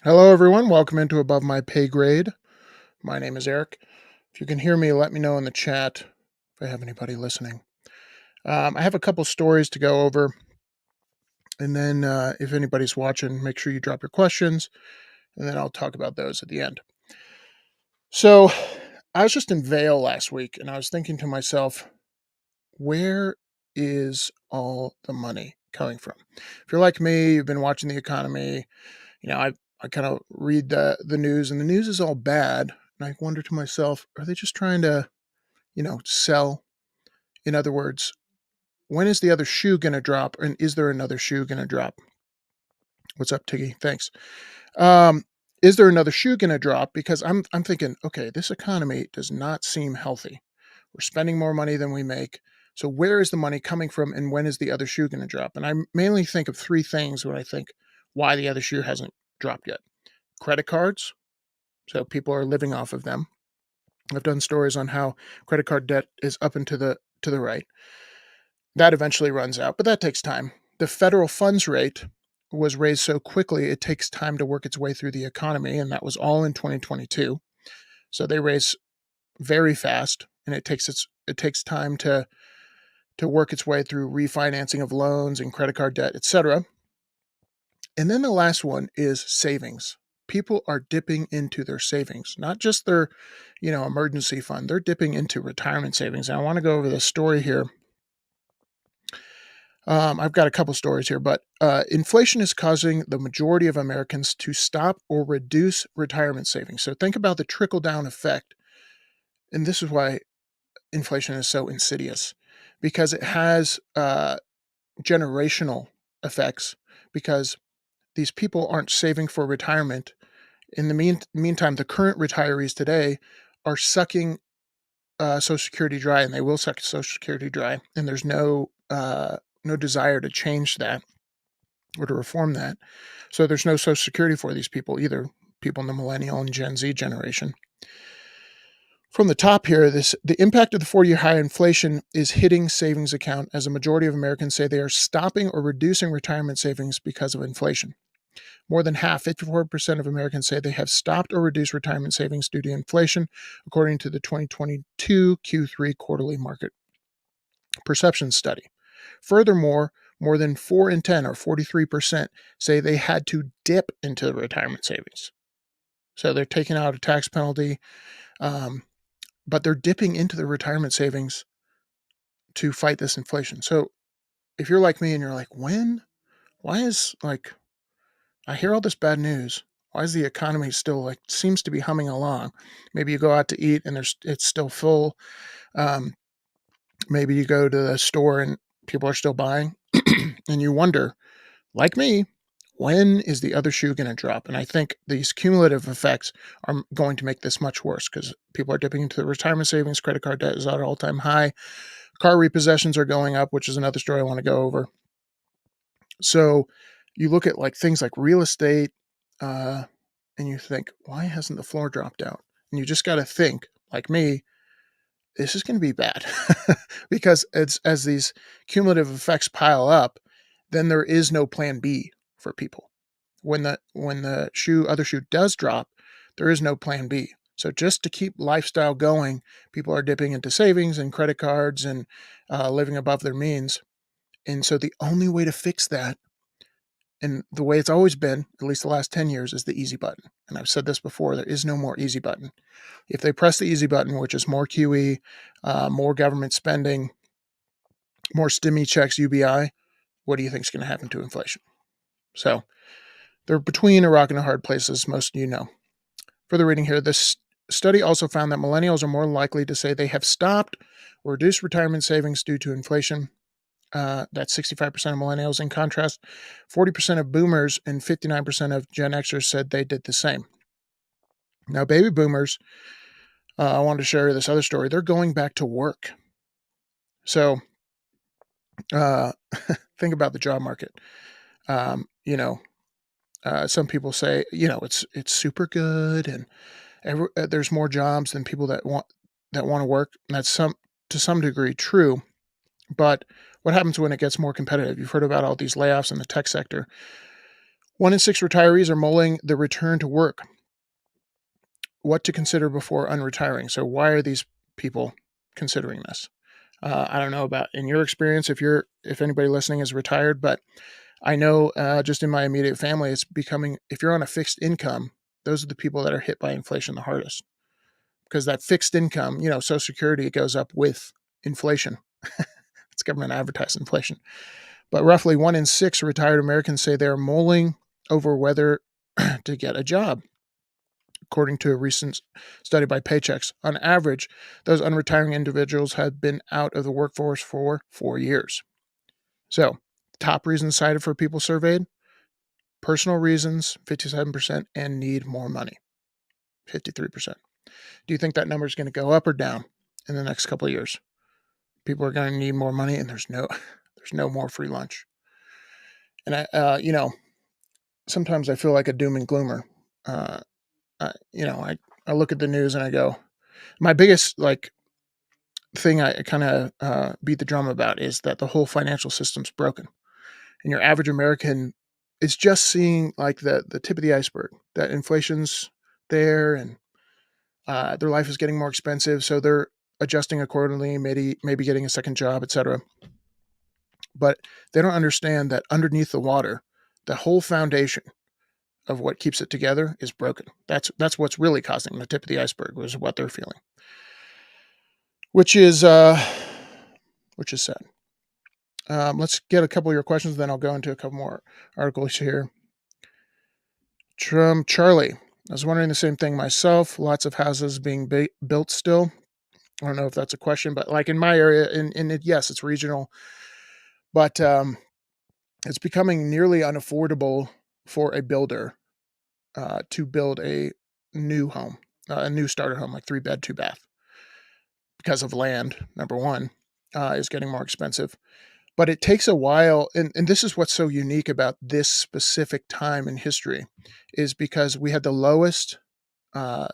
Hello, everyone. Welcome into Above My Pay Grade. My name is Eric. If you can hear me, let me know in the chat if I have anybody listening. I have a couple stories to go over, and then if anybody's watching, make sure you drop your questions, and then I'll talk about those at the end. So, I was just in Vail last week, and I was thinking to myself, where is all the money coming from? If you're like me, you've been watching the economy. I kind of read the news, and the news is all bad. And I wonder to myself, are they just trying to, sell? In other words, when is the other shoe going to drop? And is there another shoe going to drop? What's up, Tiggy? Thanks. Um, is there another shoe going to drop? Because I'm thinking, okay, this economy does not seem healthy. We're spending more money than we make. So where is the money coming from, and when is the other shoe going to drop? And I mainly think of three things when I think why the other shoe hasn't dropped yet. Credit cards, so people are living off of them. I've done stories on how credit card debt is up and to the right. That eventually runs out, but that takes time. The federal funds rate was raised so quickly, it takes time to work its way through the economy, and that was all in 2022. So they raise very fast, and it takes time to work its way through refinancing of loans and credit card debt, etc. And then the last one is savings. People are dipping into their savings, not just their, emergency fund. They're dipping into retirement savings. And I want to go over this story here. I've got a couple stories here, but inflation is causing the majority of Americans to stop or reduce retirement savings. So think about the trickle down effect. And this is why inflation is so insidious, because it has generational effects, because these people aren't saving for retirement. In the meantime, the current retirees today are sucking Social Security dry, and they will suck Social Security dry. And there's no desire to change that or to reform that. So there's no Social Security for these people either. People in the millennial and Gen Z generation. From the top here, the impact of the 4-year high inflation is hitting savings account, as a majority of Americans say they are stopping or reducing retirement savings because of inflation. More than half, 54% of Americans say they have stopped or reduced retirement savings due to inflation, according to the 2022 Q3 quarterly market perception study. Furthermore, more than 4 in 10, or 43%, say they had to dip into retirement savings. So they're taking out a tax penalty, but they're dipping into the retirement savings to fight this inflation. So if you're like me and you're like, why is I hear all this bad news. Why is the economy still seems to be humming along? Maybe you go out to eat and it's still full. Um, maybe you go to the store and people are still buying, and you wonder, like me, when is the other shoe going to drop? And I think these cumulative effects are going to make this much worse, because people are dipping into the retirement savings. Credit card debt is at an all-time high. Car repossessions are going up, which is another story I want to go over. So you look at things like real estate, uh, and you think, why hasn't the floor dropped out? And you just got to think, like me, this is going to be bad, because it's as these cumulative effects pile up, then there is no plan B for people. When the other shoe does drop, there is no plan B. So just to keep lifestyle going, people are dipping into savings and credit cards and living above their means. And so the only way to fix that, and the way it's always been, at least the last 10 years, is the easy button. And I've said this before, there is no more easy button. If they press the easy button, which is more QE, more government spending, more stimmy checks, UBI, what do you think is going to happen to inflation? So they're between a rock and a hard place, as most of you know. Further reading here, this study also found that millennials are more likely to say they have stopped or reduced retirement savings due to inflation. That's 65% of millennials. In contrast, 40% of boomers and 59% of Gen Xers said they did the same. Now, baby boomers, I wanted to share this other story. They're going back to work. So uh, think about the job market. Um, you know, some people say, it's super good, and there's more jobs than people that want to work. And that's to some degree true. But what happens when it gets more competitive? You've heard about all these layoffs in the tech sector. 1 in 6 retirees are mulling the return to work. What to consider before unretiring? So why are these people considering this? I don't know about in your experience if anybody listening is retired, but I know just in my immediate family, it's becoming if you're on a fixed income, those are the people that are hit by inflation the hardest because that fixed income, Social Security goes up with inflation. It's government advertised inflation, but roughly 1 in 6 retired Americans say they're mulling over whether to get a job. According to a recent study by Paychex, on average, those unretiring individuals have been out of the workforce for 4 years. So, top reasons cited for people surveyed: personal reasons, 57%, and need more money, 53%. Do you think that number is going to go up or down in the next couple of years? People are going to need more money, and there's no more free lunch. And sometimes I feel like a doom and gloomer. Uh, I look at the news and I go, my biggest thing I kind of beat the drum about is that the whole financial system's broken, and your average American is just seeing like the tip of the iceberg. That inflation's there, and their life is getting more expensive, so they're adjusting accordingly, maybe getting a second job, etc. But they don't understand that underneath the water, the whole foundation of what keeps it together is broken. That's what's really causing the tip of the iceberg, was what they're feeling, which is sad. Let's get a couple of your questions, then I'll go into a couple more articles here. Charlie, I was wondering the same thing myself. Lots of houses being built still. I don't know if that's a question, but like in my area, yes, it's regional, but it's becoming nearly unaffordable for a builder to build a new home, a new starter home, like 3 bed, 2 bath, because of land. Number one, is getting more expensive. But it takes a while, and this is what's so unique about this specific time in history, is because we had the uh,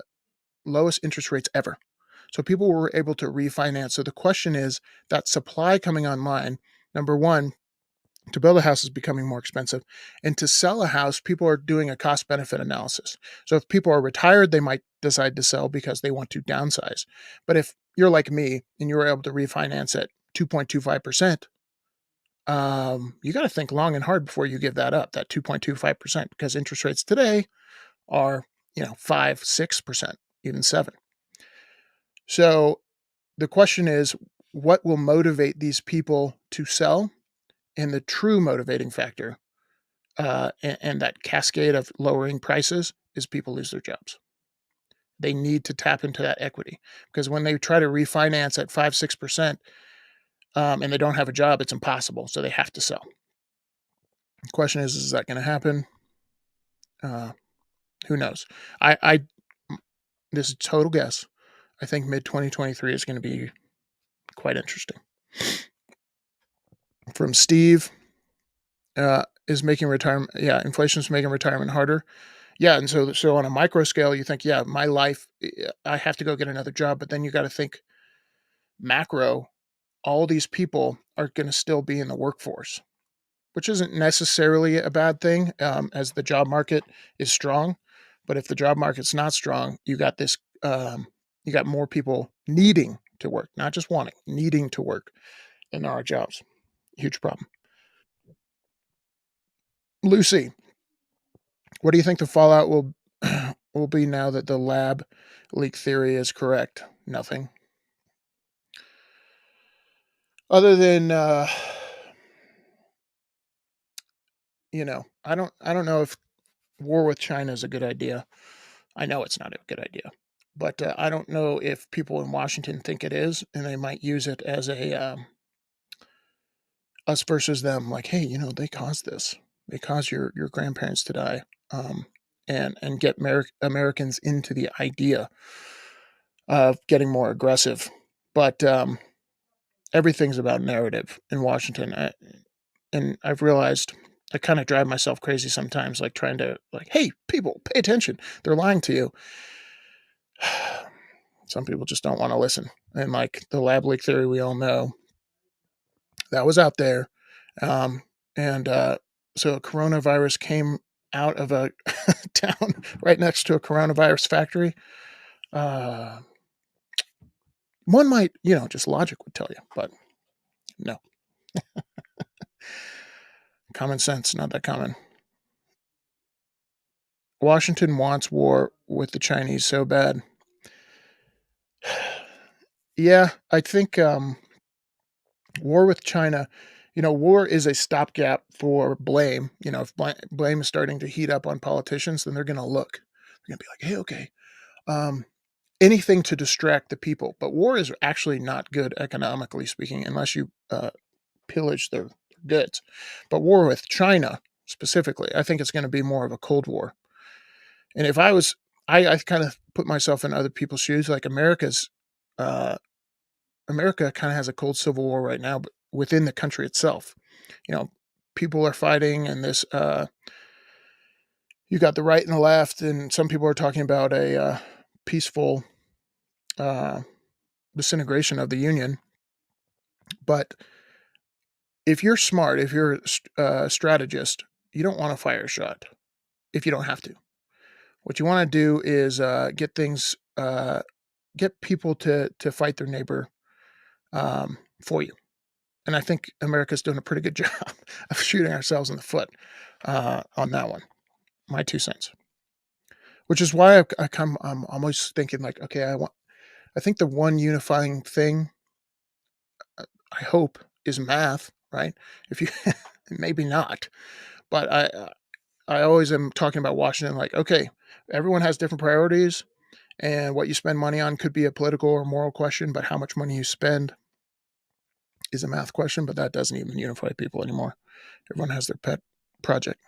lowest interest rates ever. So people were able to refinance. So the question is that supply coming online. Number one, to build a house is becoming more expensive, and to sell a house, people are doing a cost benefit analysis. So if people are retired, they might decide to sell because they want to downsize. But if you're like me and you were able to refinance at 2.25%, you got to think long and hard before you give that up, that 2.25%, because interest rates today are, 5, 6%, even 7. So the question is, what will motivate these people to sell? And the true motivating factor, and that cascade of lowering prices, is people lose their jobs. They need to tap into that equity, because when they try to refinance at 5, 6%, and they don't have a job, it's impossible. So they have to sell. The question is that going to happen? Who knows? I This is a total guess. I think mid 2023 is going to be quite interesting. From Steve, is making retirement. Yeah, inflation is making retirement harder. Yeah, and so on a micro scale, you think, yeah, my life, I have to go get another job, but then you got to think macro. All these people are going to still be in the workforce, which isn't necessarily a bad thing, as the job market is strong. But if the job market's not strong, you got this. You got more people needing to work, not just wanting, needing to work, than there are jobs. Huge problem. Lucy, what do you think the fallout will be now that the lab leak theory is correct? Nothing. Other than I don't know if war with China is a good idea. I know it's not a good idea, but I don't know if people in Washington think it is, and they might use it as a us versus them. Like, hey, they caused this. They caused your grandparents to die, and get Americans into the idea of getting more aggressive. But everything's about narrative in Washington, and I've realized I kind of drive myself crazy sometimes, like trying to hey, people, pay attention. They're lying to you. Some people just don't want to listen. And like the lab leak theory, we all know that was out there. And so coronavirus came out of a town right next to a coronavirus factory, uh, one might, just logic would tell you, but no, common sense, not that common. Washington wants war with the Chinese so bad. Yeah, I think war with China, war is a stopgap for blame. If blame is starting to heat up on politicians, then they're going to look. They're going to be like, hey, okay, um, anything to distract the people. But war is actually not good economically speaking, unless you pillage their goods. But war with China specifically, I think it's going to be more of a Cold War. And if I was, I kind of put myself in other people's shoes. Like uh, America kind of has a cold civil war right now, but within the country itself, you know, people are fighting, and this, you got the right and the left, and some people are talking about a peaceful uh, disintegration of the union. But if you're smart, if you're a strategist, you don't want to fire a shot if you don't have to. What you want to do is get people to fight their neighbor for you. And I think America's doing a pretty good job of shooting ourselves in the foot on that one. My 2 cents. Which is why I'm almost thinking like, okay, I think the one unifying thing, I hope, is math, right? If you maybe not, but I always am talking about Washington like, okay, everyone has different priorities, and what you spend money on could be a political or moral question, but how much money you spend is a math question, but that doesn't even unify people anymore. Everyone has their pet project.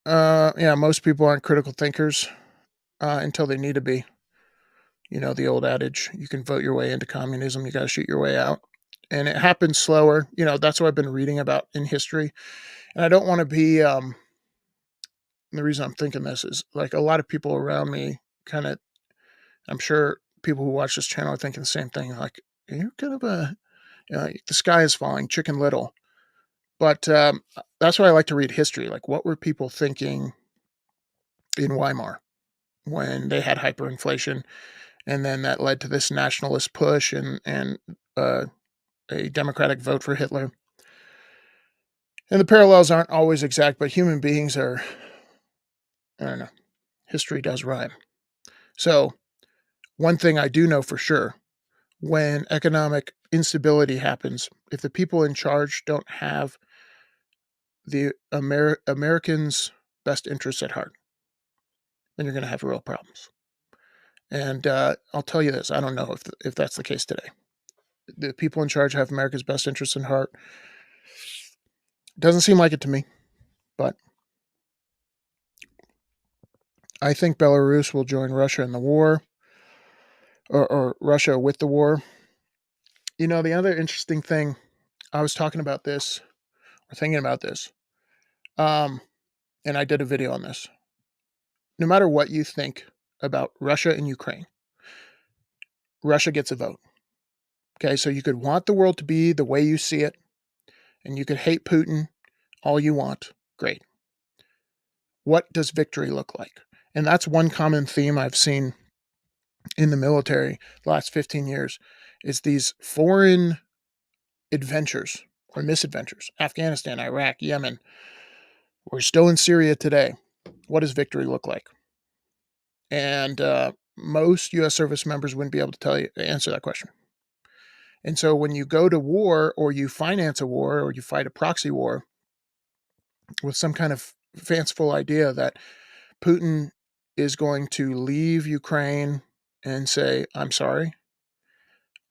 Yeah, most people aren't critical thinkers until they need to be. The old adage, you can vote your way into communism, you got to shoot your way out. And it happens slower. That's what I've been reading about in history. And I don't want to be, the reason I'm thinking this is like a lot of people around me kind of, I'm sure people who watch this channel are thinking the same thing. Like, you're kind of the sky is falling, Chicken Little. But that's why I like to read history. Like, what were people thinking in Weimar when they had hyperinflation? And then that led to this nationalist push and a democratic vote for Hitler. And the parallels aren't always exact, but human beings are, I don't know, history does rhyme. So, one thing I do know for sure, when economic instability happens, if the people in charge don't have the Americans' best interests at heart, then you're going to have real problems. And I'll tell you this, I don't know if that's the case today. The people in charge have America's best interests in heart. Doesn't seem like it to me, but I think Belarus will join Russia in the war, or Russia with the war. The other interesting thing, I was talking about this, or thinking about this, um, and I did a video on this. No matter what you think about Russia and Ukraine, Russia gets a vote. Okay, so you could want the world to be the way you see it, and you could hate Putin all you want. Great. What does victory look like? And that's one common theme I've seen in the military the last 15 years is these foreign adventures or misadventures. Afghanistan, Iraq, Yemen. We're still in Syria today. What does victory look like? And most U.S. service members wouldn't be able to answer that question. And so when you go to war or you finance a war or you fight a proxy war with some kind of fanciful idea that Putin is going to leave Ukraine and say, I'm sorry,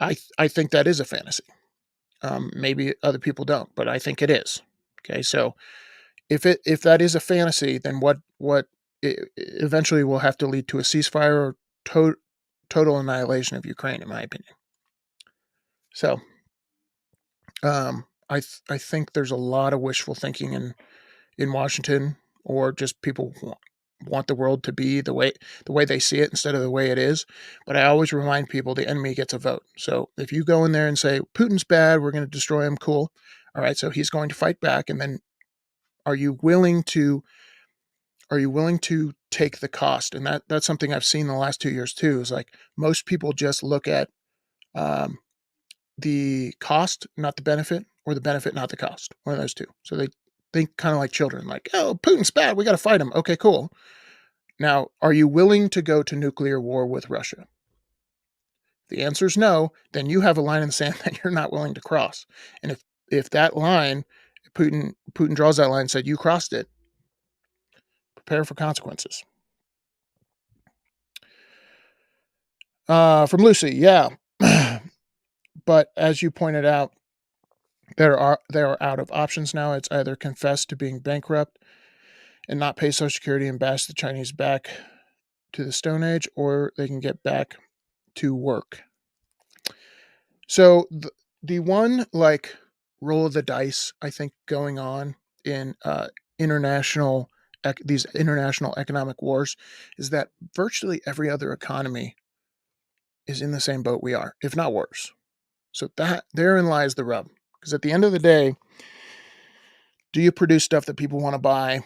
I think that is a fantasy. Maybe other people don't, but I think it is. Okay, so if that is a fantasy, then what it eventually will have to lead to a ceasefire or total annihilation of Ukraine, in my opinion. So, I think there's a lot of wishful thinking in Washington, or just people want the world to be the way they see it instead of the way it is. But I always remind people the enemy gets a vote. So if you go in there and say Putin's bad, we're going to destroy him, cool. All right, so he's going to fight back, and then Are you willing to take the cost? And that's something I've seen the last 2 years too. Is like most people just look at um, the cost, not the benefit, or the benefit, not the cost. One of those two. So they think kind of like children, like, oh, Putin's bad. We got to fight him. Okay, cool. Now, are you willing to go to nuclear war with Russia? If the answer is no, then you have a line in the sand that you're not willing to cross. And if that line, Putin draws that line and said you crossed it, prepare for consequences. From Lucy, yeah. But as you pointed out, they are out of options now. It's either confess to being bankrupt and not pay Social Security and bash the Chinese back to the Stone Age, or they can get back to work. So the one like roll of the dice I think going on in international these international economic wars is that virtually every other economy is in the same boat we are, if not worse. So that therein lies the rub. Because at the end of the day, do you produce stuff that people want to buy?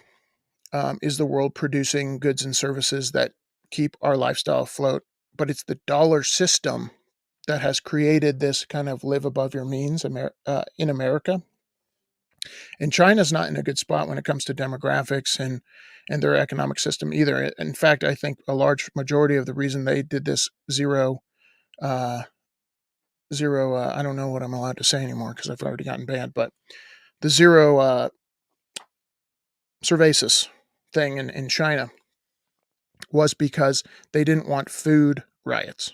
Is the world producing goods and services that keep our lifestyle afloat? But it's the dollar system that has created this kind of live above your means in America. And China's not in a good spot when it comes to demographics and their economic system either. In fact, I think a large majority of the reason they did this uh, zero, I don't know what I'm allowed to say anymore because I've already gotten banned, but the zero Cervasis thing in China was because they didn't want food riots.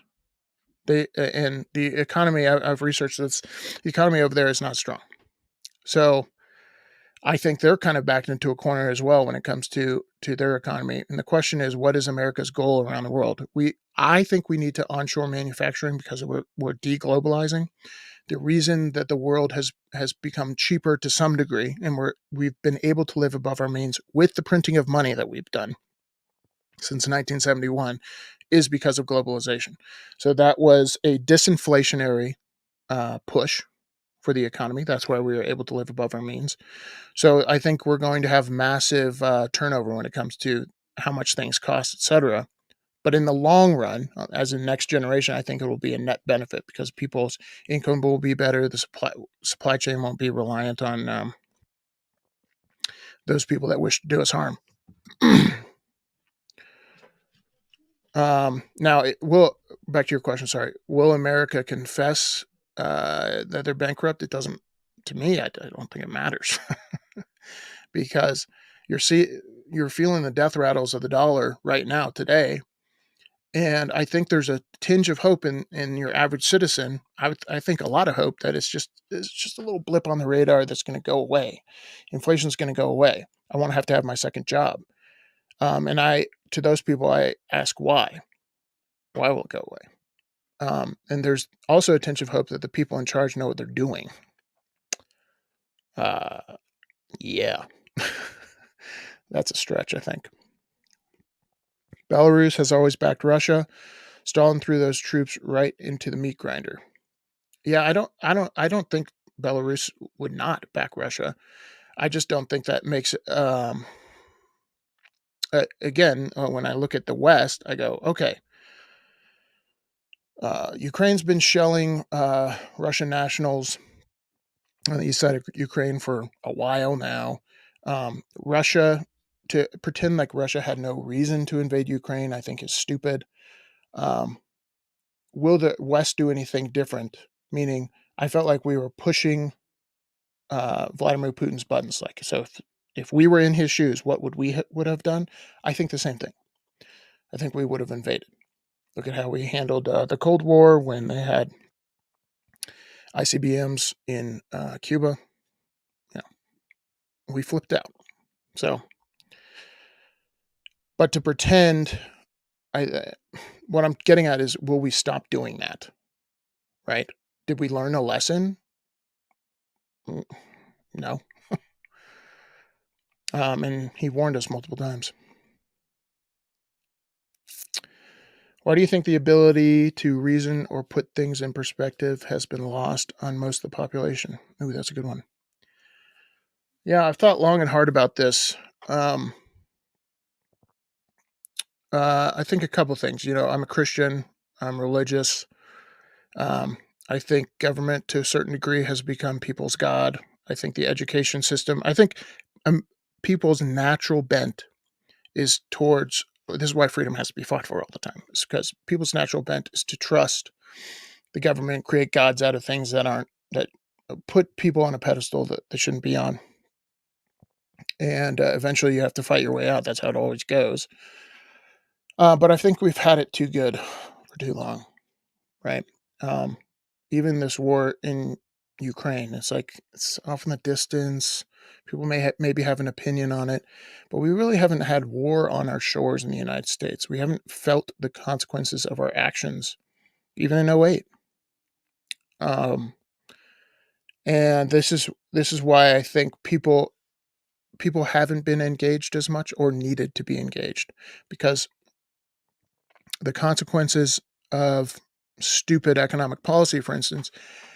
And the economy, I've researched this, the economy over there is not strong. So I think they're kind of backed into a corner as well when it comes to their economy. And the question is, what is America's goal around the world? I think we need to onshore manufacturing because we're deglobalizing. The reason that the world has become cheaper to some degree, and we've been able to live above our means with the printing of money that we've done since 1971, is because of globalization. So that was a disinflationary push for the economy. That's why we were able to live above our means. So I think we're going to have massive turnover when it comes to how much things cost, et cetera. But in the long run, as in next generation, I think it will be a net benefit because people's income will be better. The supply chain won't be reliant on those people that wish to do us harm. Now, back to your question. Sorry, will America confess that they're bankrupt? It doesn't. To me, I don't think it matters because you're feeling the death rattles of the dollar right now today. And I think there's a tinge of hope in your average citizen. I think a lot of hope that it's just a little blip on the radar that's going to go away. Inflation's going to go away. I won't have to have my second job. And to those people, I ask why. Why will it go away? And there's also a tinge of hope that the people in charge know what they're doing. Yeah, that's a stretch, I think. Belarus has always backed Russia. Stalin threw those troops right into the meat grinder. Yeah, I don't think Belarus would not back Russia. I just don't think that makes it. Again, when I look at the West, I go, okay. Ukraine's been shelling Russian nationals on the east side of Ukraine for a while now. Russia, to pretend like Russia had no reason to invade Ukraine, I think is stupid. Um, will the West do anything different? Meaning, I felt like we were pushing Vladimir Putin's buttons. Like, so if we were in his shoes, what would we would have done? I think the same thing. I think we would have invaded. Look at how we handled the Cold War when they had ICBMs in Cuba. Yeah, we flipped out. So, but to pretend, what I'm getting at is, will we stop doing that? Right? Did we learn a lesson? No. And he warned us multiple times. Why do you think the ability to reason or put things in perspective has been lost on most of the population? Ooh, that's a good one. Yeah, I've thought long and hard about this. Um, I think a couple things. I'm a Christian. I'm religious. Um, I think government, to a certain degree, has become people's god. I think the education system. I think um, people's natural bent is towards. This is why freedom has to be fought for all the time. It's because people's natural bent is to trust the government, create gods out of things that put people on a pedestal that they shouldn't be on, and eventually you have to fight your way out. That's how it always goes. But I think we've had it too good for too long, right? Um, Even this war in Ukraine, it's like it's off in the distance. People maybe have an opinion on it, but we really haven't had war on our shores in the United States. We haven't felt the consequences of our actions, even in '08. Um, and this is why I think people haven't been engaged as much or needed to be engaged, because the consequences of stupid economic policy, for instance,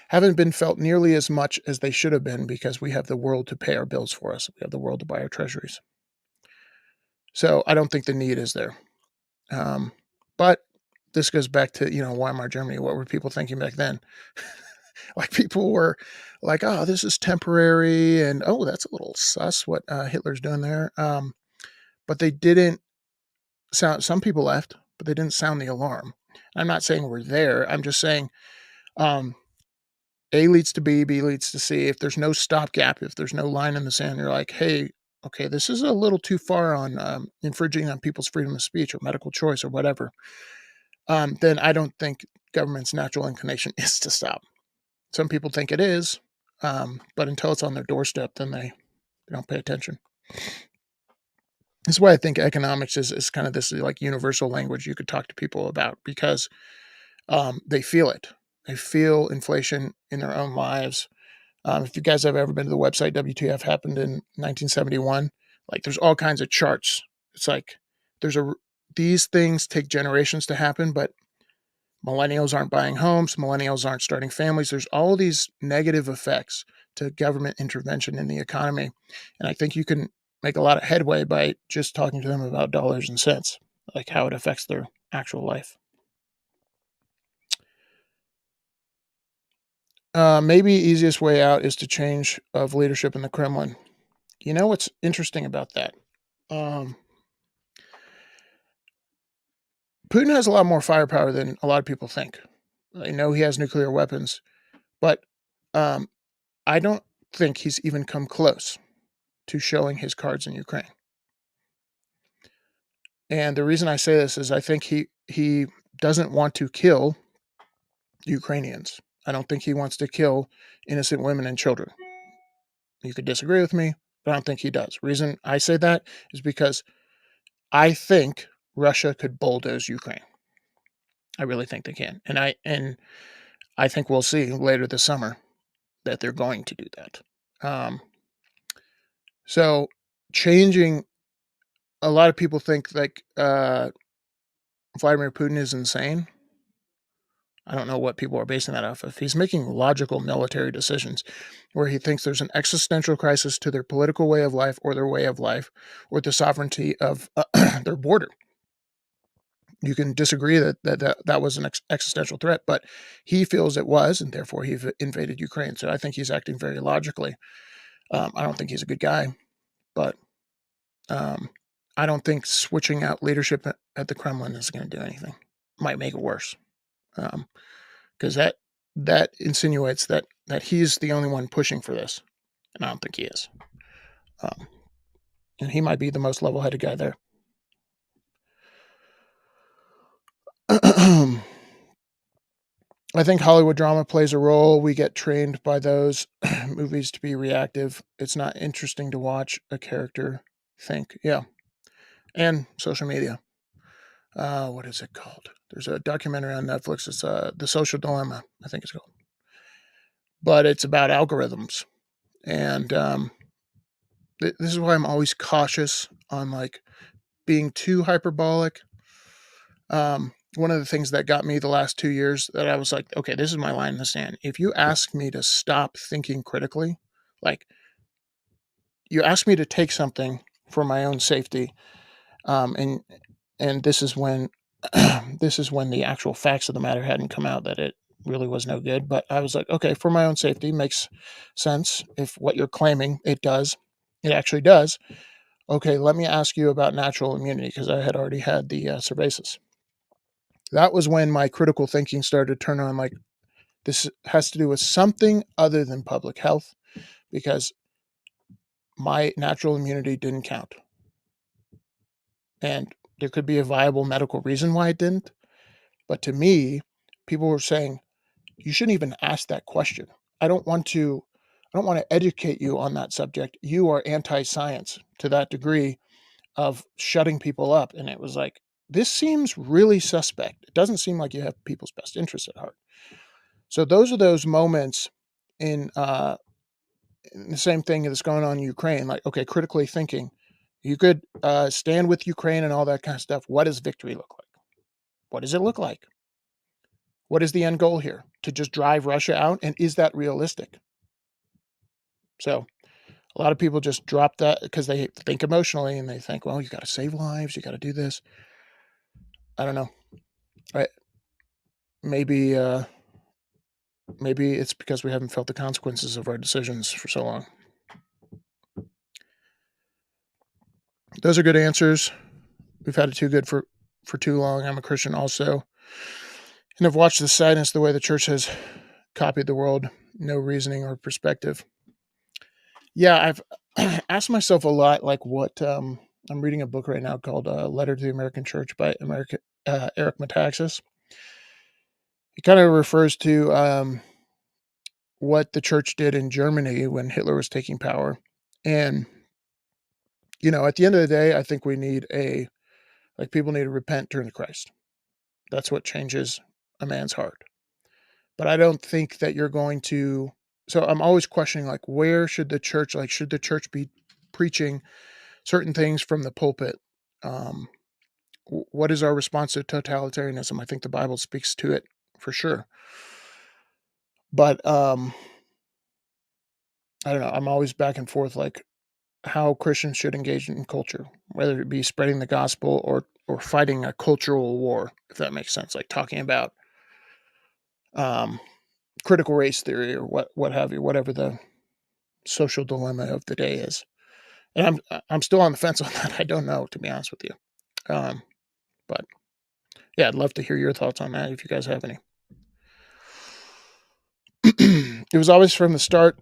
haven't been felt nearly as much as they should have been, because we have the world to pay our bills for us. We have the world to buy our treasuries. So I don't think the need is there. Um, but this goes back to, Weimar Germany. What were people thinking back then? Like, people were like, oh, this is temporary. And, oh, that's a little sus what Hitler's doing there. But they didn't some people left, but they didn't sound the alarm. I'm not saying we're there. I'm just saying, um, A leads to B leads to C. If there's no stopgap, if there's no line in the sand, you're like, hey, okay, this is a little too far on infringing on people's freedom of speech or medical choice or whatever. Then I don't think government's natural inclination is to stop. Some people think it is, but until it's on their doorstep, then they don't pay attention. This is why I think economics is kind of this like universal language you could talk to people about, because they feel it. They feel inflation in their own lives. If you guys have ever been to the website, WTF happened in 1971. Like, there's all kinds of charts. It's like there's a these things take generations to happen, but millennials aren't buying homes, millennials aren't starting families. There's all these negative effects to government intervention in the economy, and I think you can make a lot of headway by just talking to them about dollars and cents, like how it affects their actual life. Maybe easiest way out is to change of leadership in the Kremlin. You know what's interesting about that? Um, Putin has a lot more firepower than a lot of people think. I know he has nuclear weapons, but um, I don't think he's even come close to showing his cards in Ukraine. And the reason I say this is I think he doesn't want to kill Ukrainians. I don't think he wants to kill innocent women and children. You could disagree with me, but I don't think he does. Reason I say that is because I think Russia could bulldoze Ukraine. I really think they can. And I think we'll see later this summer that they're going to do that. Um, so changing, a lot of people think like Vladimir Putin is insane. I don't know what people are basing that off of. He's making logical military decisions where he thinks there's an existential crisis to their political way of life or their way of life or the sovereignty of their border. You can disagree that was an existential threat, but he feels it was, and therefore he invaded Ukraine. So I think he's acting very logically. I don't think he's a good guy, but um, I don't think switching out leadership at the Kremlin is going to do anything. Might make it worse, because that insinuates that he's the only one pushing for this, and I don't think he is. Um, and he might be the most level-headed guy there. I think Hollywood drama plays a role. We get trained by those movies to be reactive. It's not interesting to watch a character think. Yeah. And social media. What is it called? There's a documentary on Netflix. It's The Social Dilemma, I think it's called. But it's about algorithms. And this is why I'm always cautious on like being too hyperbolic. One of the things that got me the last 2 years that I was like, okay, this is my line in the sand. If you ask me to stop thinking critically, like you ask me to take something for my own safety, and this is when this is when the actual facts of the matter hadn't come out that it really was no good. But I was like, okay, for my own safety, makes sense. If what you're claiming it does, it actually does. Okay, let me ask you about natural immunity because I had already had the cervasis. That was when my critical thinking started to turn on. Like, this has to do with something other than public health because my natural immunity didn't count. And there could be a viable medical reason why it didn't. But to me, people were saying, you shouldn't even ask that question. I don't want to educate you on that subject. You are anti-science to that degree of shutting people up. And it was like, this seems really suspect. It doesn't seem like you have people's best interests at heart. So those are those moments in the same thing that's going on in Ukraine. Like, okay, critically thinking, you could stand with Ukraine and all that kind of stuff. What does victory look like? What does it look like? What is the end goal here? To just drive Russia out? And is that realistic? So a lot of people just drop that because they think emotionally and they think, well, you got to save lives. You got to do this. I don't know. I, maybe, maybe it's because we haven't felt the consequences of our decisions for so long. Those are good answers. We've had it too good for too long. I'm a Christian also. And I've watched the sadness the way the church has copied the world. No reasoning or perspective. Yeah, I've asked myself a lot, like what I'm reading a book right now called Letter to the American Church by Eric Metaxas. He kind of refers to what the church did in Germany when Hitler was taking power. And, at the end of the day, I think we need people need to repent, turn to Christ. That's what changes a man's heart. But I don't think that you're going to. So I'm always questioning, like, where should the church, should the church be preaching certain things from the pulpit? What is our response to totalitarianism? I think the Bible speaks to it for sure. But I don't know. I'm always back and forth, like how Christians should engage in culture, whether it be spreading the gospel or fighting a cultural war, if that makes sense. Like talking about um, critical race theory or what have you, whatever the social dilemma of the day is. And I'm still on the fence on that. I don't know, to be honest with you. But yeah, I'd love to hear your thoughts on that if you guys have any. It was always from the start.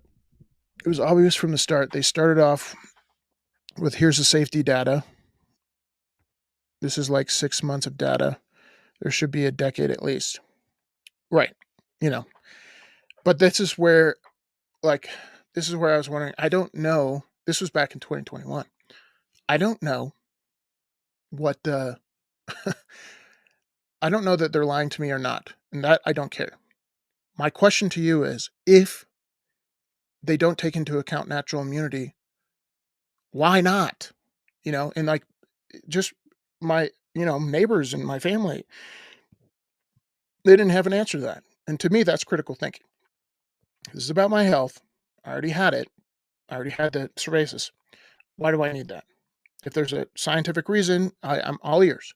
They started off with here's the safety data. This is like 6 months of data. There should be a decade at least. Right. But this is where I was wondering, I don't know. This was back in 2021. I don't know what I don't know that they're lying to me or not. And that I don't care. My question to you is, if they don't take into account natural immunity, why not? And like just my, neighbors and my family, they didn't have an answer to that. And to me, that's critical thinking. This is about my health. I already had it. I already had the psoriasis. Why do I need that? If there's a scientific reason, I'm all ears.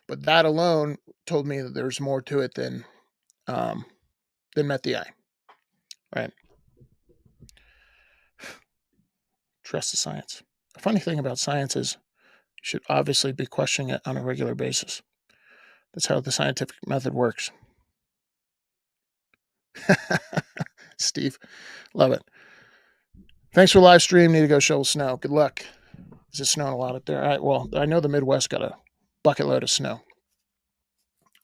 But that alone told me that there's more to it than met the eye. Right? Trust the science. The funny thing about science is you should obviously be questioning it on a regular basis. That's how the scientific method works. Steve, love it. Thanks for live stream. Need to go shovel snow. Good luck. Is it snowing a lot up there? Well, I know the Midwest got a bucket load of snow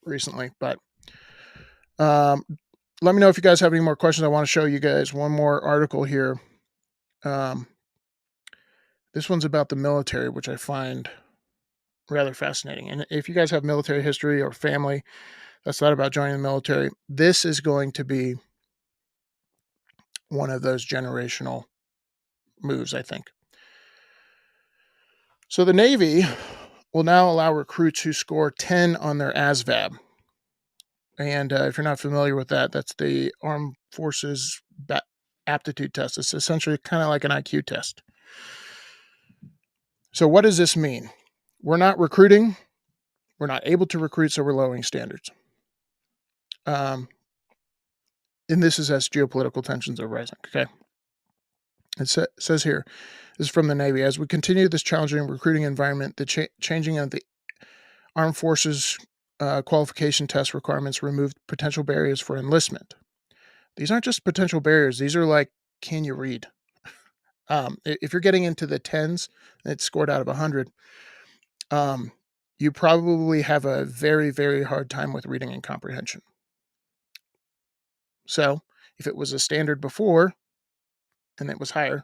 recently, but let me know if you guys have any more questions. I want to show you guys one more article here. This one's about the military, which I find rather fascinating. And if you guys have military history or family that's thought about joining the military, this is going to be one of those generational moves, I think. So the Navy will now allow recruits who score 10 on their ASVAB. And if you're not familiar with that, that's the Armed Forces Aptitude Test. It's essentially kind of like an IQ test. So what does this mean? We're not recruiting. We're not able to recruit, so we're lowering standards. And this is as geopolitical tensions are rising. Okay. It says here, this is from the Navy. As we continue this challenging recruiting environment, the changing of the armed forces qualification test requirements removed potential barriers for enlistment. These aren't just potential barriers. These are like, can you read? If you're getting into the tens, it's scored out of 100. You probably have a very, very hard time with reading and comprehension. So if it was a standard before and it was higher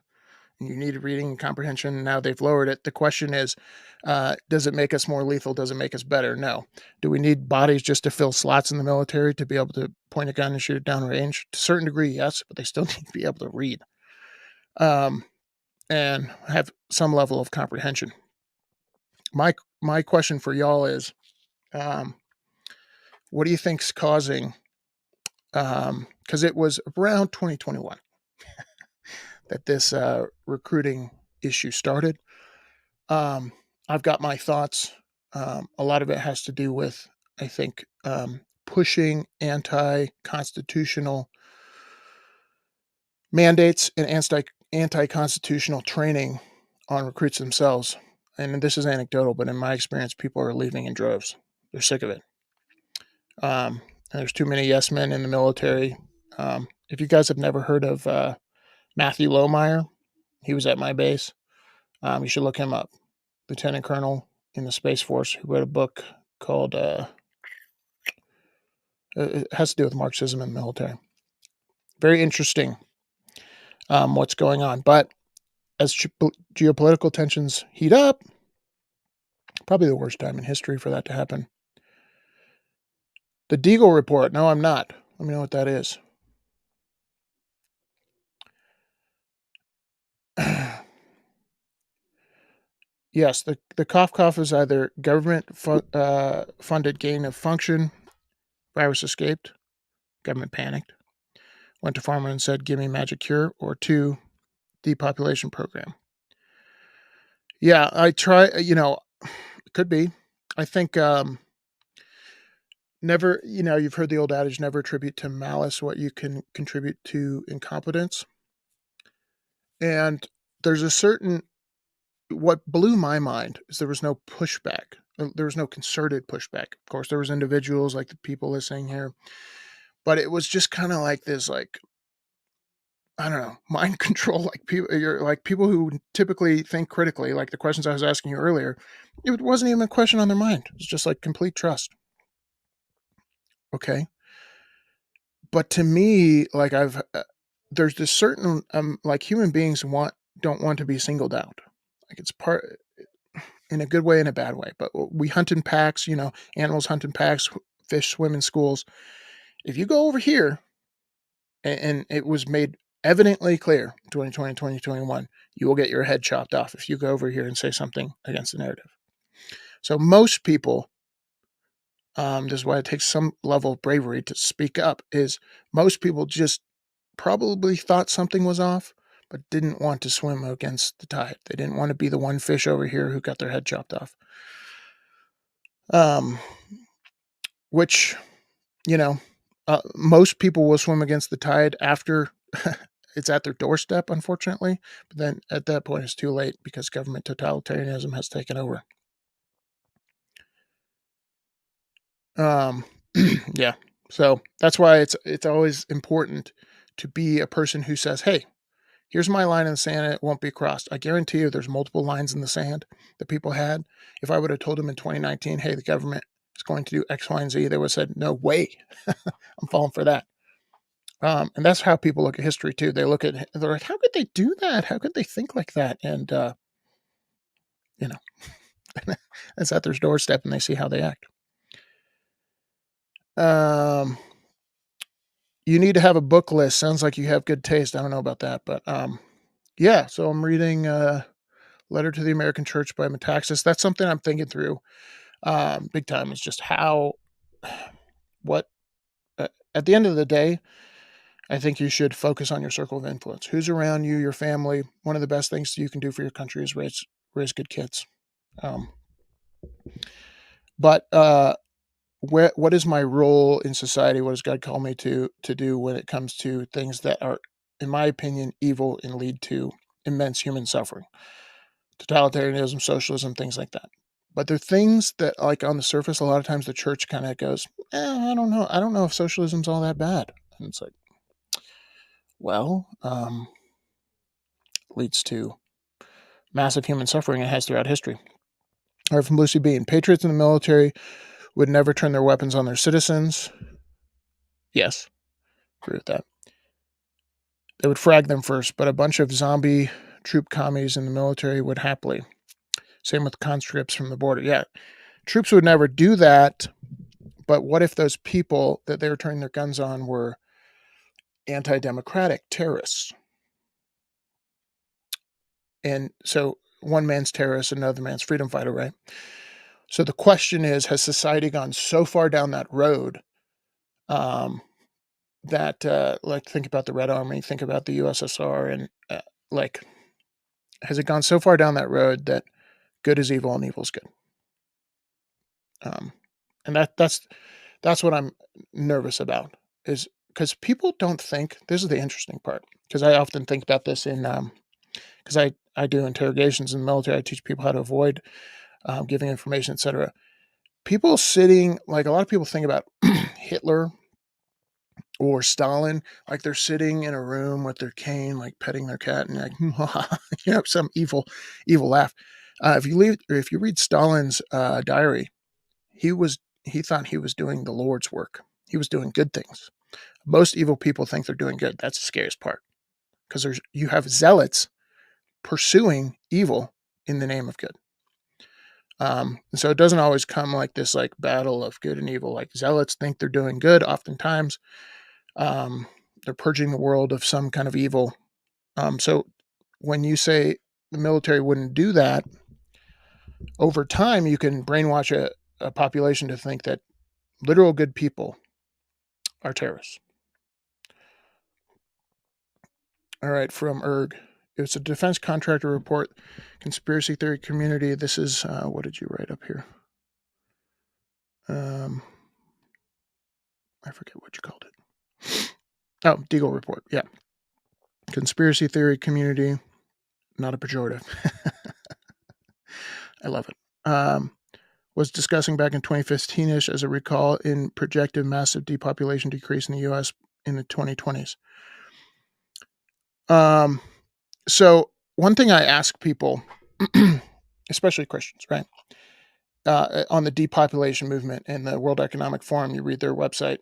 and you needed reading and comprehension, and now they've lowered it, the question is, does it make us more lethal? Does it make us better? No. Do we need bodies just to fill slots in the military to be able to point a gun and shoot it down range? To a certain degree, yes, but they still need to be able to read and have some level of comprehension. My question for y'all is, what do you think's causing? Because it was around 2021 that this recruiting issue started. I've got my thoughts. A lot of it has to do with, I think, pushing anti-constitutional mandates and anti-constitutional training on recruits themselves. And this is anecdotal, but in my experience, people are leaving in droves. They're sick of it. And there's too many yes men in the military. If you guys have never heard of Matthew Lohmeyer, he was at my base. You should look him up. Lieutenant Colonel in the Space Force who wrote a book called, it has to do with Marxism in the military. Very interesting what's going on. But as geopolitical tensions heat up, probably the worst time in history for that to happen. The Deagle Report. No, I'm not. Let me know what that is. Yes, the cough is either government funded gain of function, virus escaped, government panicked, went to farmer and said, give me magic cure, or 2, depopulation program. Yeah, I try, it could be. I think never, you've heard the old adage, never attribute to malice what you can contribute to incompetence. And there's a certain, what blew my mind is there was no pushback. There was no concerted pushback. Of course, there was individuals like the people listening here, but it was just kind of like this, like, I don't know, mind control. Like people who typically think critically, like the questions I was asking you earlier. It wasn't even a question on their mind. It was just like complete trust. Okay, but to me, like there's this certain like human beings don't want to be singled out. Like it's part in a good way and a bad way. But we hunt in packs. Animals hunt in packs. Fish swim in schools. If you go over here, and it was made evidently clear, 2020, 2021, you will get your head chopped off if you go over here and say something against the narrative. So most people, this is why it takes some level of bravery to speak up, is most people just probably thought something was off, but didn't want to swim against the tide. They didn't want to be the one fish over here who got their head chopped off. Which, most people will swim against the tide after it's at their doorstep, unfortunately. But then at that point, it's too late because government totalitarianism has taken over. Yeah. So that's why it's always important to be a person who says, hey, here's my line in the sand and it won't be crossed. I guarantee you there's multiple lines in the sand that people had. If I would have told them in 2019, hey, the government is going to do X, Y, and Z, they would have said, no way. I'm falling for that. And that's how people look at history too. They're like, how could they do that? How could they think like that? And, it's at their doorstep and they see how they act. You need to have a book list. Sounds like you have good taste. I don't know about that, but yeah. So I'm reading Letter to the American Church by Metaxas. That's something I'm thinking through big time. It's just how, what, at the end of the day, I think you should focus on your circle of influence. Who's around you, your family. One of the best things you can do for your country is raise good kids. Um, but what is my role in society? What does God call me to do when it comes to things that are, in my opinion, evil and lead to immense human suffering? Totalitarianism, socialism, things like that. But they're things that, like on the surface, a lot of times the church kind of goes, I don't know. I don't know if socialism's all that bad. And it's like, well, leads to massive human suffering it has throughout history. All right, from Lucy Bean. Patriots in the military would never turn their weapons on their citizens. Yes, agree with that. They would frag them first, but a bunch of zombie troop commies in the military would happily. Same with conscripts from the border. Yeah, troops would never do that, but what if those people that they were turning their guns on were anti-democratic terrorists? And so one man's terrorist, another man's freedom fighter, right? So the question is, has society gone so far down that road um, that, like, think about the Red Army, think about the USSR, and like, has it gone so far down that road that good is evil and evil is good? And that's what I'm nervous about, is because people don't think. This is the interesting part, because I often think about this in because I do interrogations in the military. I teach people how to avoid giving information, etc. People sitting, like, a lot of people think about Hitler or Stalin, like they're sitting in a room with their cane, like petting their cat, and like, some evil laugh. If you read Stalin's diary, he thought he was doing the Lord's work. He was doing good things. Most evil people think they're doing good. That's the scariest part, because you have zealots pursuing evil in the name of good. And so it doesn't always come like this, like, battle of good and evil. Like, zealots think they're doing good. Oftentimes, they're purging the world of some kind of evil. So when you say the military wouldn't do that, over time you can brainwash a population to think that literal good people are terrorists. All right, from Erg. It's a defense contractor report, conspiracy theory community. This is, what did you write up here? I forget what you called it. Oh, Deagle report. Yeah. Conspiracy theory community, not a pejorative. I love it. Was discussing back in 2015-ish, as I recall, in projected massive depopulation decrease in the U.S. in the 2020s. So one thing I ask people, especially Christians, right, on the depopulation movement and the World Economic Forum, you read their website.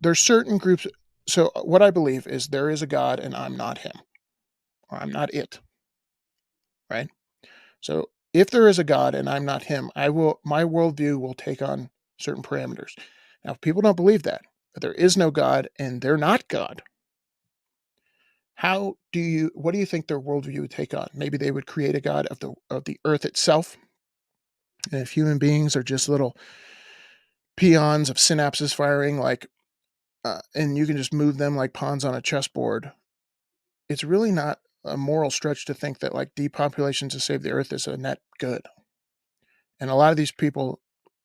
There's certain groups. So what I believe is there is a God and I'm not him, or I'm not it, right? So if there is a God and I'm not him, my worldview will take on certain parameters. Now, if people don't believe that there is no God and they're not God, what do you think their worldview would take on? Maybe they would create a God of the earth itself. And if human beings are just little peons of synapses firing, like, and you can just move them like pawns on a chessboard, it's really not a moral stretch to think that, like, depopulation to save the earth is a net good. And a lot of these people,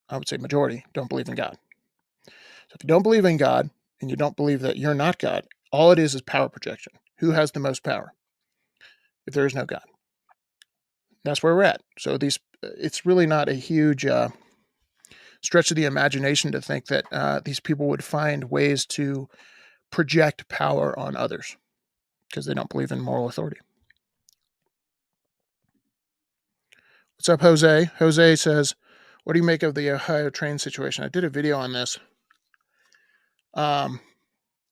I would say majority, don't believe in God. So if you don't believe in God and you don't believe that you're not God, all it is power projection. Who has the most power if there is no God? That's where we're at. So it's really not a huge stretch of the imagination to think that these people would find ways to project power on others because they don't believe in moral authority. What's up, Jose? Jose says, what do you make of the Ohio train situation? I did a video on this.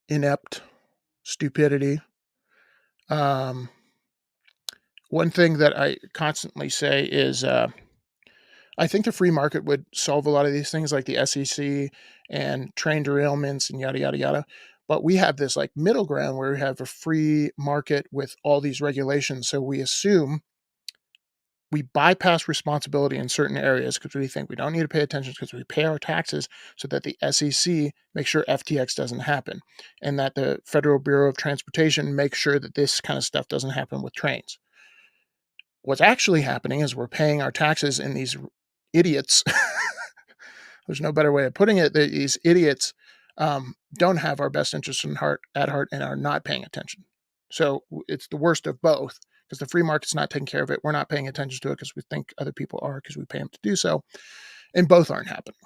Inept stupidity. One thing that I constantly say is I think the free market would solve a lot of these things, like the SEC and train derailments and yada, yada, yada. But we have this, like, middle ground where we have a free market with all these regulations. So we assume we bypass responsibility in certain areas because we think we don't need to pay attention because we pay our taxes so that the SEC makes sure FTX doesn't happen and that the Federal Bureau of Transportation makes sure that this kind of stuff doesn't happen with trains. What's actually happening is we're paying our taxes and these idiots, there's no better way of putting it, these idiots don't have our best interests at heart and are not paying attention. So it's the worst of both because the free market's not taking care of it. We're not paying attention to it because we think other people are because we pay them to do so. And both aren't happening.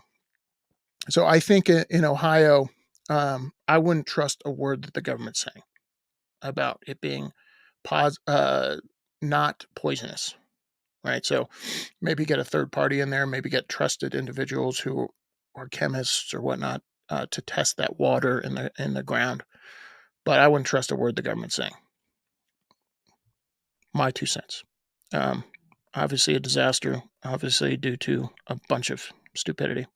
So I think in Ohio, I wouldn't trust a word that the government's saying about it being not poisonous, right? So maybe get a third party in there, maybe get trusted individuals who are chemists or whatnot to test that water in the ground. But I wouldn't trust a word the government's saying. My 2 cents. Obviously a disaster, obviously due to a bunch of stupidity.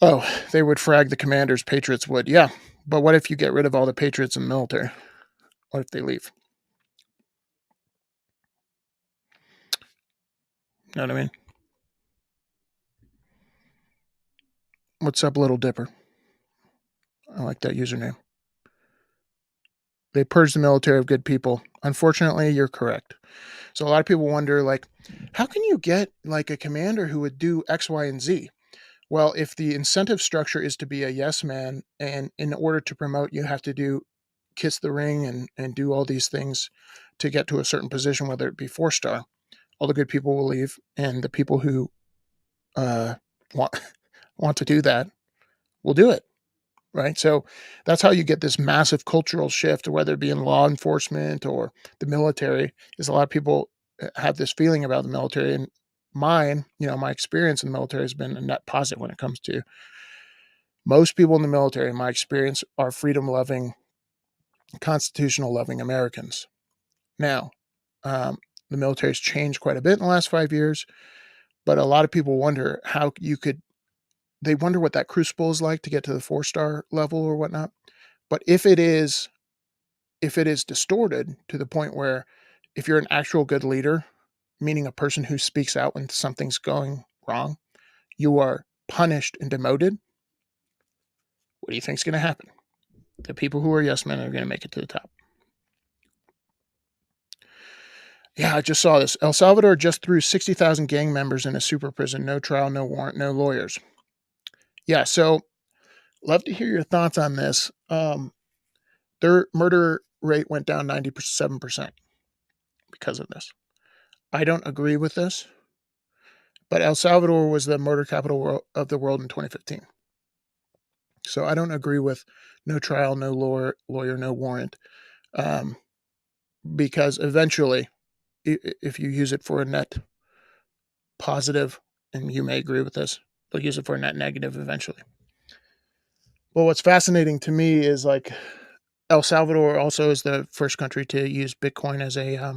Oh, they would frag the commanders, patriots would. Yeah, but what if you get rid of all the patriots in the military? What if they leave? You know what I mean? What's up, Little Dipper? I like that username. They purge the military of good people. Unfortunately, you're correct. So a lot of people wonder, like, how can you get like a commander who would do X, Y, and Z? Well, if the incentive structure is to be a yes man, and in order to promote, you have to do kiss the ring and do all these things to get to a certain position, whether it be 4-star, all the good people will leave, and the people who want want to do that will do it. Right. So that's how you get this massive cultural shift, whether it be in law enforcement or the military, is a lot of people have this feeling about the military. And mine, my experience in the military has been a net positive when it comes to most people in the military, in my experience, are freedom loving, constitutional loving Americans. Now, the military has changed quite a bit in the last 5 years, but a lot of people wonder how they wonder what that crucible is like to get to the 4-star level or whatnot. But if it is distorted to the point where if you're an actual good leader, meaning a person who speaks out when something's going wrong, you are punished and demoted, what do you think is going to happen? The people who are yes men are going to make it to the top. Yeah, I just saw this. El Salvador just threw 60,000 gang members in a super prison. No trial, no warrant, no lawyers. Yeah, so love to hear your thoughts on this. Their murder rate went down 97% because of this. I don't agree with this, but El Salvador was the murder capital of the world in 2015. So I don't agree with no trial, no lawyer, no warrant, because eventually, if you use it for a net positive, and you may agree with this, they'll use it for a net negative eventually. Well, what's fascinating to me is like El Salvador also is the first country to use Bitcoin as a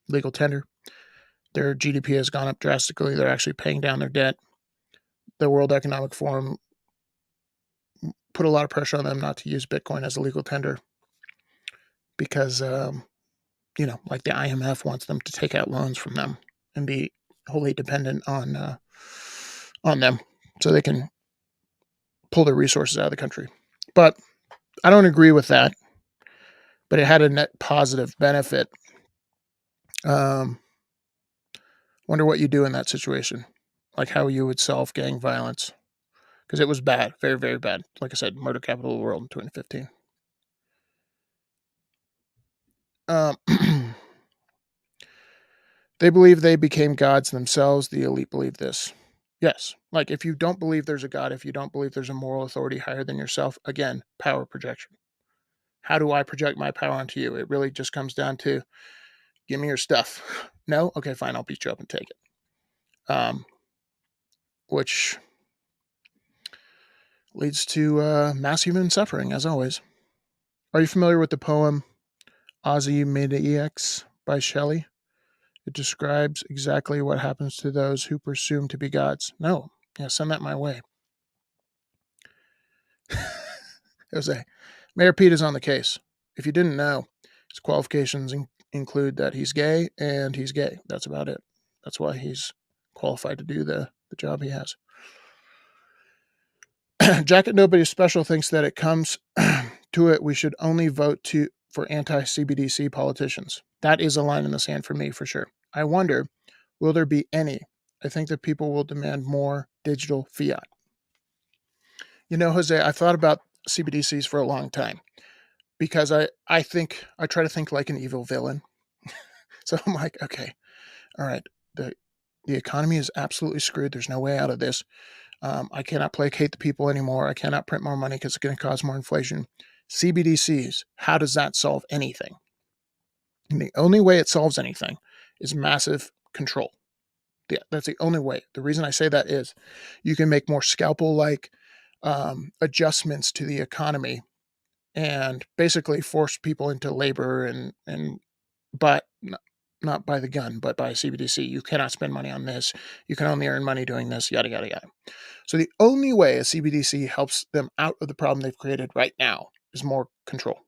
legal tender. Their GDP has gone up drastically. They're actually paying down their debt. The World Economic Forum put a lot of pressure on them not to use Bitcoin as a legal tender because, like the IMF wants them to take out loans from them and be wholly dependent on them so they can pull their resources out of the country. But I don't agree with that. But it had a net positive benefit. Wonder what you do in that situation, like how you would solve gang violence, because it was bad, very, very bad. Like I said, murder capital of the world in 2015. They believe they became gods themselves. The elite believe this. Yes, like if you don't believe there's a God, if you don't believe there's a moral authority higher than yourself, again, power projection. How do I project my power onto you? It really just comes down to give me your stuff. No? Okay, fine, I'll beat you up and take it. Which leads to mass human suffering, as always. Are you familiar with the poem Ozymandias by Shelley? It describes exactly what happens to those who presume to be gods. No. Yeah, send that my way. Jose. Mayor Pete is on the case. If you didn't know, his qualifications include that he's gay and he's gay. That's about it. That's why he's qualified to do the job he has. Jacket Nobody Special thinks that it comes to it, we should only vote for anti-CBDC politicians. That is a line in the sand for me, for sure. I wonder, will there be any? I think that people will demand more digital fiat. You know, Jose, I thought about CBDCs for a long time because I think I try to think like an evil villain. So I'm like, okay, all right, the economy is absolutely screwed. There's no way out of this. I cannot placate the people anymore. I cannot print more money because it's going to cause more inflation. CBDCs, how does that solve anything? And the only way it solves anything is massive control. Yeah, that's the only way. The reason I say that is you can make more scalpel-like adjustments to the economy and basically force people into labor and but not by the gun, but by CBDC. You cannot spend money on this. You can only earn money doing this, yada, yada, yada. So the only way a CBDC helps them out of the problem they've created right now is more control.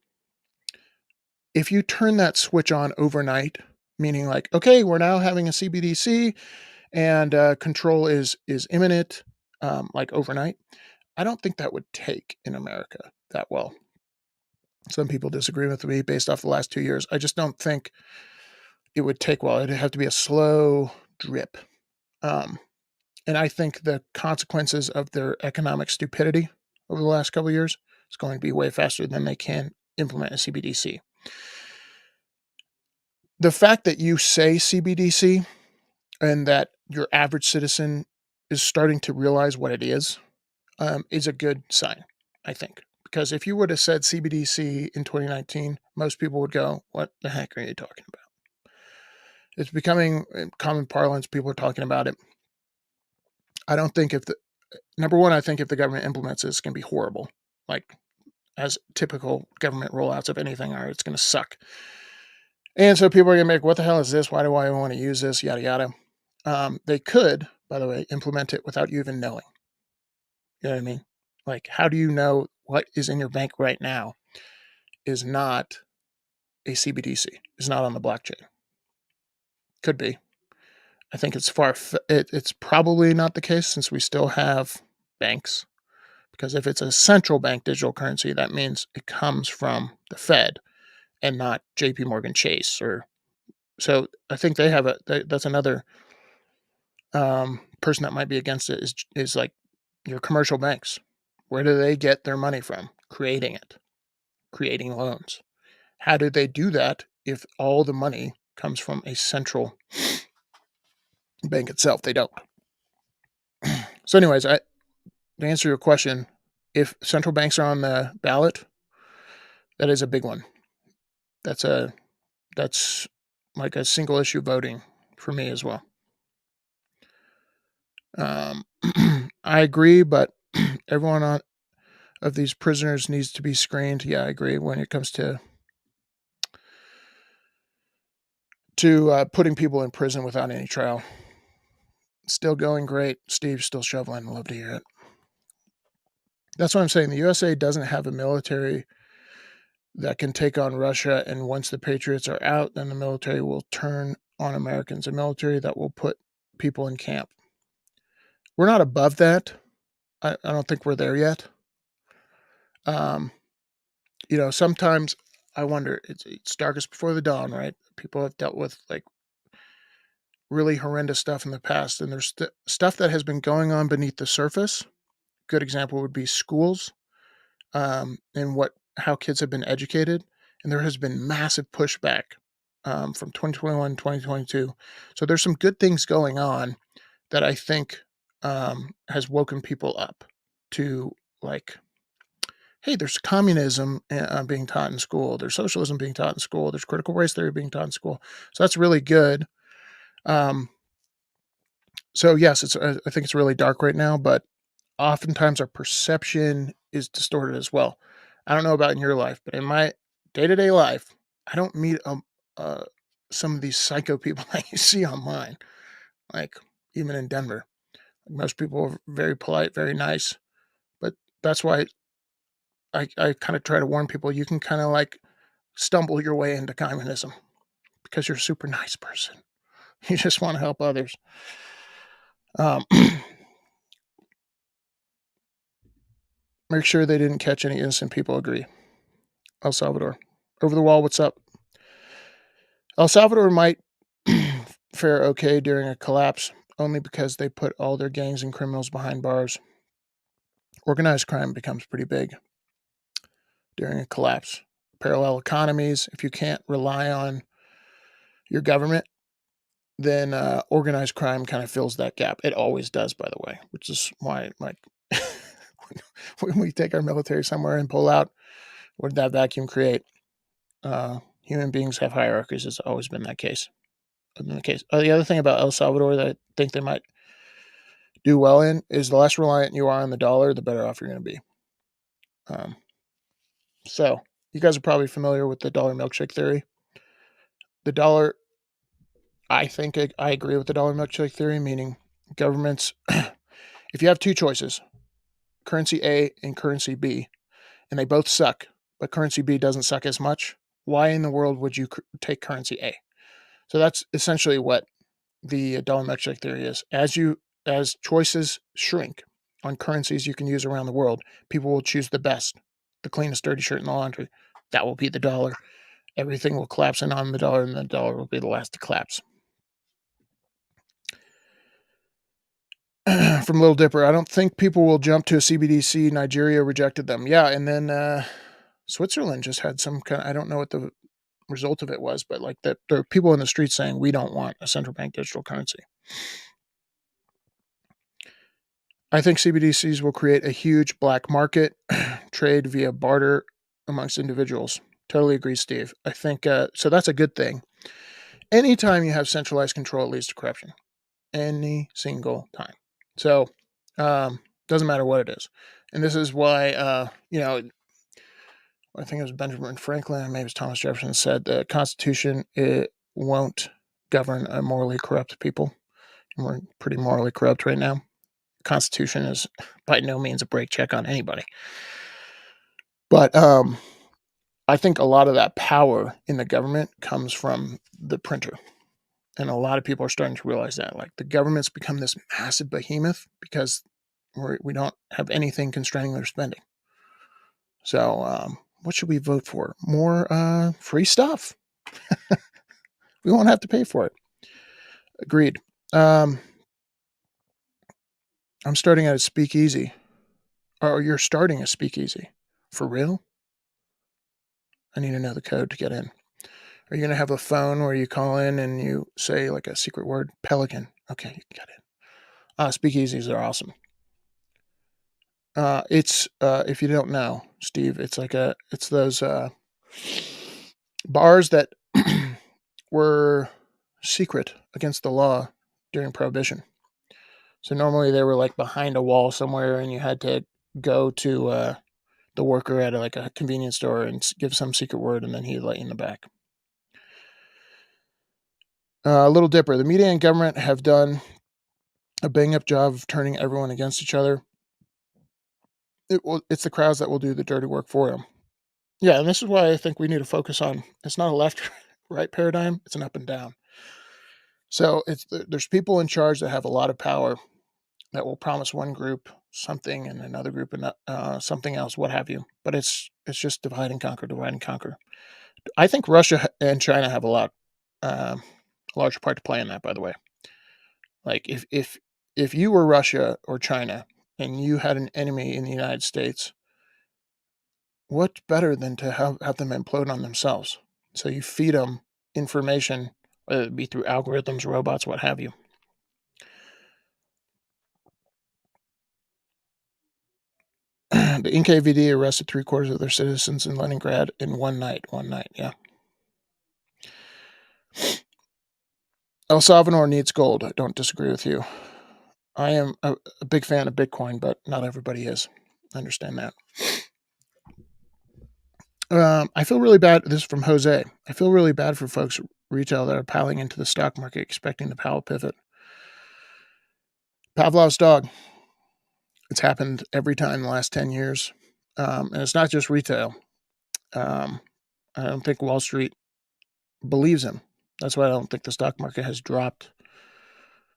If you turn that switch on overnight, meaning like, okay, we're now having a CBDC and control is imminent, like overnight, I don't think that would take in America that well. Some people disagree with me based off the last 2 years. I just don't think it would take well. It'd have to be a slow drip. Um, and I think the consequences of their economic stupidity over the last couple of years is going to be way faster than they can implement a CBDC. The fact that you say CBDC and that your average citizen is starting to realize what it is a good sign, I think. Because if you would have said CBDC in 2019, most people would go, what the heck are you talking about? It's becoming common parlance. People are talking about it. I don't think number one, I think if the government implements it, it's going to be horrible. Like, as typical government rollouts of anything are, it's going to suck. And so people are going to make, what the hell is this? Why do I want to use this? Yada, yada. They could, by the way, implement it without you even knowing. You know what I mean? Like, how do you know what is in your bank right now is not a CBDC, is not on the blockchain? Could be. I think it's it's probably not the case since we still have banks. Because if it's a central bank digital currency, that means it comes from the Fed and not JP Morgan Chase. So I think they have that's another person that might be against it is like your commercial banks. Where do they get their money from? Creating it, creating loans. How do they do that if all the money comes from a central bank itself? They don't. So anyways, to answer your question, if central banks are on the ballot, that is a big one. That's like a single issue voting for me as well. I agree, but everyone of these prisoners needs to be screened. Yeah, I agree when it comes to putting people in prison without any trial. Still going great. Steve's still shoveling. Love to hear it. That's what I'm saying. The USA doesn't have a military that can take on Russia, and once the Patriots are out, then the military will turn on Americans. A military that will put people in camp. We're not above that. I don't think we're there yet. Sometimes I wonder, it's darkest before the dawn, right? People have dealt with like really horrendous stuff in the past, and there's stuff that has been going on beneath the surface. Good example would be schools, and how kids have been educated, and there has been massive pushback from 2021 2022. So there's some good things going on that I think has woken people up to, like, hey, there's communism being taught in school. There's socialism being taught in school. There's critical race theory being taught in school. So that's really good. So yes, I think it's really dark right now, but oftentimes our perception is distorted as well. I don't know about in your life, but in my day-to-day life, I don't meet some of these psycho people that you see online, like even in Denver. Most people are very polite, very nice, but that's why I kind of try to warn people, you can kind of like stumble your way into communism because you're a super nice person. You just want to help others. Make sure they didn't catch any innocent people. Agree. El Salvador. Over the wall, what's up? El Salvador might fare okay during a collapse only because they put all their gangs and criminals behind bars. Organized crime becomes pretty big during a collapse. Parallel economies, if you can't rely on your government, then organized crime kind of fills that gap. It always does, by the way, which is why, like, when we take our military somewhere and pull out, what did that vacuum create? Human beings have hierarchies. It's always been that case. The other thing about El Salvador that I think they might do well in is the less reliant you are on the dollar, the better off you're going to be. So you guys are probably familiar with the dollar milkshake theory. The dollar, I think I agree with the dollar milkshake theory, meaning governments, if you have two choices, currency A and currency B, and they both suck, but currency B doesn't suck as much, why in the world would you take currency A? So that's essentially what the dollar milkshake theory is. As choices shrink on currencies you can use around the world, people will choose the best, the cleanest dirty shirt in the laundry. That will be the dollar. Everything will collapse in on the dollar, and the dollar will be the last to collapse. From Little Dipper, I don't think people will jump to a CBDC. Nigeria rejected them. Yeah, and then Switzerland just had some kind of, I don't know what the result of it was, but like that there are people in the streets saying we don't want a central bank digital currency. I think CBDCs will create a huge black market, trade via barter amongst individuals. Totally agree, Steve. I think so. That's a good thing. Anytime you have centralized control, it leads to corruption. Any single time. So, doesn't matter what it is. And this is why, I think it was Benjamin Franklin, maybe it was Thomas Jefferson, said the Constitution, it won't govern a morally corrupt people. And we're pretty morally corrupt right now. Constitution is by no means a brake check on anybody. But I think a lot of that power in the government comes from the printer. And a lot of people are starting to realize that. Like, the government's become this massive behemoth because we don't have anything constraining their spending. So what should we vote for? More free stuff. We won't have to pay for it. Agreed. I'm starting at a speakeasy. Or you're starting a speakeasy. For real? I need to know the code to get in. Are you going to have a phone where you call in and you say like a secret word? Pelican. Okay, you got it. Speakeasies are awesome. It's if you don't know, Steve, it's those bars that were secret against the law during Prohibition. So normally they were like behind a wall somewhere, and you had to go to the worker at a convenience store and give some secret word, and then he'd let you in the back. Little Dipper, the media and government have done a bang-up job of turning everyone against each other. It's the crowds that will do the dirty work for them. Yeah, and this is why I think we need to focus on, it's not a left-right paradigm, it's an up and down. So there's people in charge that have a lot of power that will promise one group something and another group something else, what have you. But it's just divide and conquer, divide and conquer. I think Russia and China have a larger part to play in that, by the way. Like, if you were Russia or China and you had an enemy in the United States, what's better than to have them implode on themselves? So you feed them information, whether it be through algorithms, robots, what have you. The NKVD arrested 3/4 of their citizens in Leningrad in one night. Yeah. El Salvador needs gold. I don't disagree with you. I am a big fan of Bitcoin, but not everybody is. I understand that. I feel really bad. This is from Jose. I feel really bad for folks retail that are piling into the stock market expecting the Powell pivot. Pavlov's dog. It's happened every time in the last 10 years. And it's not just retail. I don't think Wall Street believes him. That's why I don't think the stock market has dropped.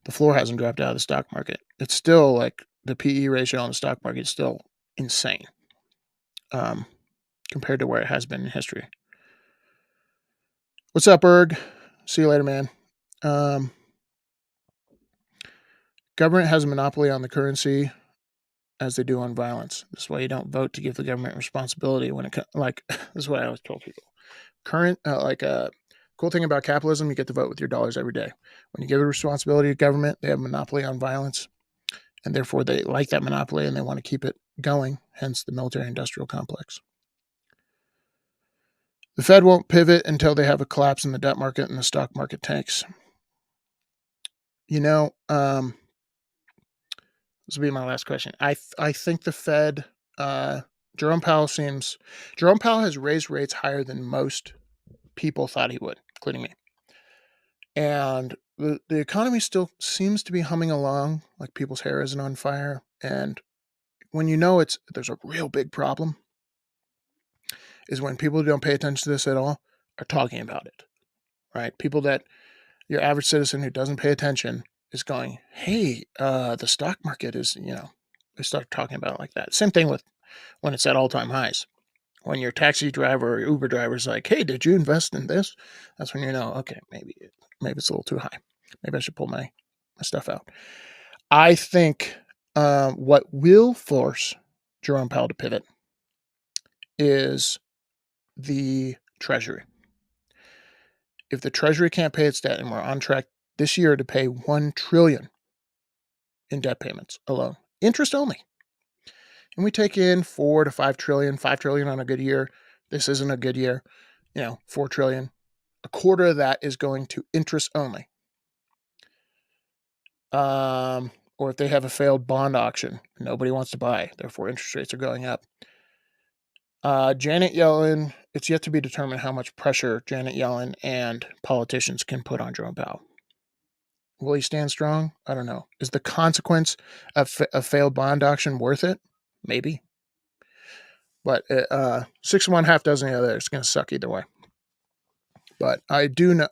The floor hasn't dropped out of the stock market. It's still like the PE ratio on the stock market is still insane compared to where it has been in history. What's up, Erg? See you later, man. Government has a monopoly on the currency as they do on violence. That's why you don't vote to give the government responsibility when it like this is what I always tell people. Cool thing about capitalism, you get to vote with your dollars every day. When you give a responsibility to government, they have a monopoly on violence, and therefore they like that monopoly and they want to keep it going, hence the military-industrial complex. The Fed won't pivot until they have a collapse in the debt market and the stock market tanks. This will be my last question. I think the Fed, Jerome Powell has raised rates higher than most people thought he would, including me. And the economy still seems to be humming along, like people's hair isn't on fire. And when you know there's a real big problem, is when people who don't pay attention to this at all are talking about it, right? People that your average citizen who doesn't pay attention is going, hey, the stock market is, they start talking about it like that. Same thing with when it's at all-time highs. When your taxi driver or Uber driver is like, hey, did you invest in this? That's when you know, okay, maybe it's a little too high. Maybe I should pull my stuff out. I think what will force Jerome Powell to pivot is the Treasury. If the Treasury can't pay its debt, and we're on track this year to pay $1 trillion in debt payments alone, interest only, and we take in $4 to $5 trillion, $5 trillion on a good year. This isn't a good year, $4 trillion. A quarter of that is going to interest only. Or if they have a failed bond auction, nobody wants to buy, therefore interest rates are going up. Janet Yellen, it's yet to be determined how much pressure Janet Yellen and politicians can put on Jerome Powell. Will he stand strong? I don't know. Is the consequence of a failed bond auction worth it? Maybe. But 6 of one, half dozen the other. It's going to suck either way. But I do know,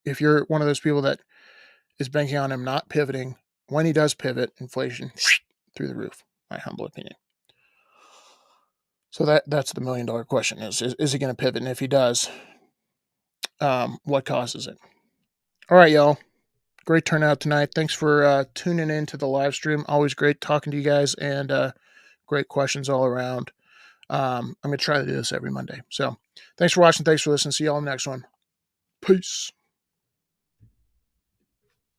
if you're one of those people that is banking on him not pivoting, when he does pivot, inflation through the roof, my humble opinion. So that's the $1 million question is he going to pivot? And if he does, what causes it? All right, y'all. Great turnout tonight. Thanks for tuning in to the live stream. Always great talking to you guys, and great questions all around. I'm going to try to do this every Monday. So thanks for watching. Thanks for listening. See y'all in the next one. Peace.